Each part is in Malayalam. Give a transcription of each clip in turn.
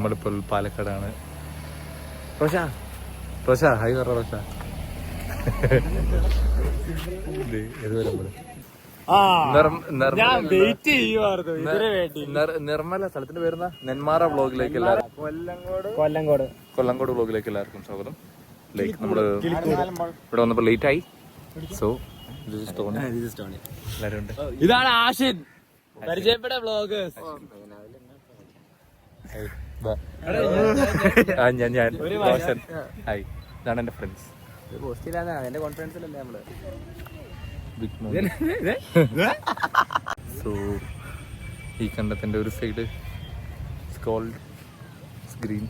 നമ്മളിപ്പോൾ പാലക്കാടാണ്. റോഷ ഹായ് പറ റോഷ. നിർമ്മല സ്ഥലത്തിന്റെ പേരുന്ന നെന്മാറ വ്ളോഗിലേക്ക് എല്ലാവർക്കും കൊല്ലങ്കോട് വ്ളോഗിലേക്ക് എല്ലാവർക്കും സ്വാഗതം. ലൈക്ക് നമ്മള് ഇവിടെ വന്നപ്പോ ലേറ്റ് ആയി. സോ എല്ലാരും ഉണ്ട്. ഇതാണ് ആഷിൻ, പരിചയപ്പെട്ട വ്ളോഗേഴ്സ്. ഞാൻ ഹായ്, ഇതാണ് എന്റെ ഫ്രണ്ട്സ്. എന്റെ കോൺഫിഡൻസിലല്ലേ നമ്മള്. സോ ഈ കണ്ടത്തിന്റെ ഒരു സൈഡ് കോൾഡ് ഗ്രീൻ.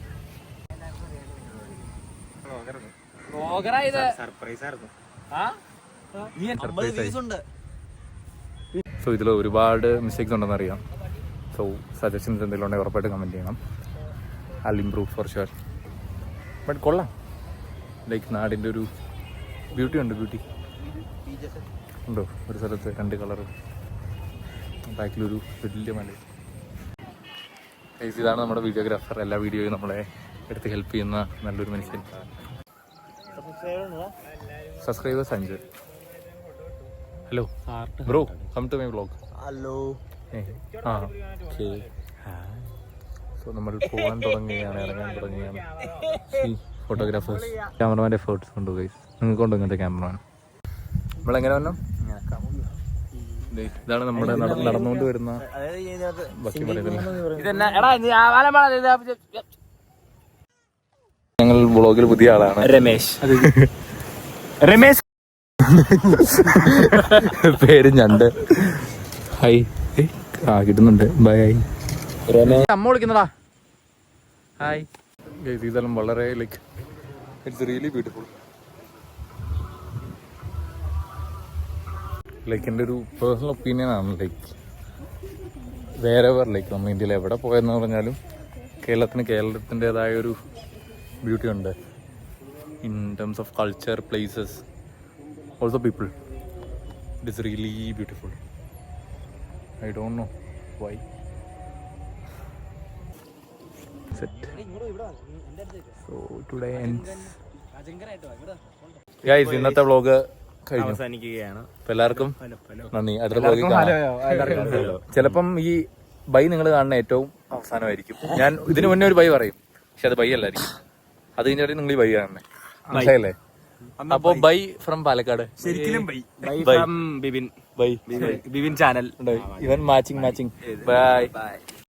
സോ ഇതിൽ ഒരുപാട് മിസ്റ്റേക്സ് ഉണ്ടെന്ന് അറിയാം. സോ സജഷൻസ് എന്തെങ്കിലും ഉണ്ടെങ്കിൽ ഉറപ്പായിട്ട് കമൻറ്റ് ചെയ്യണം. I improve for sure. But കൊള്ളാം. ലൈക്ക് നാടിൻ്റെ ഒരു ബ്യൂട്ടി ഉണ്ട്. ബ്യൂട്ടി ഉണ്ടോ ഒരു സ്ഥലത്ത് 2 കളർ, ബാക്കിലൊരു വലിയ മല. ഇതാണ് നമ്മുടെ വീഡിയോഗ്രാഫർ. എല്ലാ വീഡിയോയും നമ്മളെ എടുത്ത് ഹെൽപ്പ് ചെയ്യുന്ന നല്ലൊരു മനുഷ്യൻ. Subscribers 5. Hello bro, come to my vlog. Hello. So നമ്മൾ പോകാൻ തുടങ്ങുകയാണ്, ഇറങ്ങാൻ തുടങ്ങുകയാണ്. ഫോട്ടോഗ്രാഫേഴ്സ്, ക്യാമറമാൻ്റെ എഫേർട്സ് കൊണ്ടു ഗൈസ്. നിങ്ങൾക്ക് കൊണ്ടു ഇങ്ങനത്തെ ക്യാമറമാൻ. നമ്മളെങ്ങനെ വന്നു? ഇതാണ് നമ്മുടെ നടന്നുകൊണ്ട് വരുന്ന ബാക്കി പറയുന്നത്. ഞങ്ങൾ വ്ളോഗിൽ പുതിയ ആളാണ് രമേശ്. പേര് ഞണ്ട്. ഹായ്. കിട്ടുന്നുണ്ട്. ബൈ. അമ്മ വിളിക്കുന്നതാ. ഹായ്. ഇതെല്ലാം വളരെ like it's really beautiful. Like എൻ്റെ ഒരു പേഴ്സണൽ ഒപ്പീനിയൻ ആണ്. ലൈക്ക് വേറെ ലൈക്ക് നമ്മൾ ഇന്ത്യയിൽ എവിടെ പോയെന്ന് പറഞ്ഞാലും കേരളത്തിൻ്റെതായ ഒരു ബ്യൂട്ടി ഉണ്ട്. In terms of culture, places, also people. It is really beautiful. I don't know why. So today ends. Guys, ഇന്നത്തെ വ്ളോഗ് അവസാനിക്കുകയാണ്. എല്ലാവർക്കും നന്ദി. അടുത്ത വ്ളോഗിൽ ചിലപ്പം ഈ ബൈ നിങ്ങൾ കാണുന്ന ഏറ്റവും അവസാനമായിരിക്കും. ഞാൻ ഇതിനു മുന്നേ ഒരു ബൈ പറയും, പക്ഷെ അത് ബൈ അല്ലായിരിക്കും. അത് കഴിഞ്ഞിട്ട് നിങ്ങൾ ഈ ബൈ കാണണേ, മനസ്സിലായില്ലേ? അപ്പൊ ബൈ ഫ്രം പാലക്കാട്. ശരിക്കും ബൈ ഫ്രം ബിബിൻ ചാനൽ. ഇവൻ മാച്ചിങ്. ബൈ.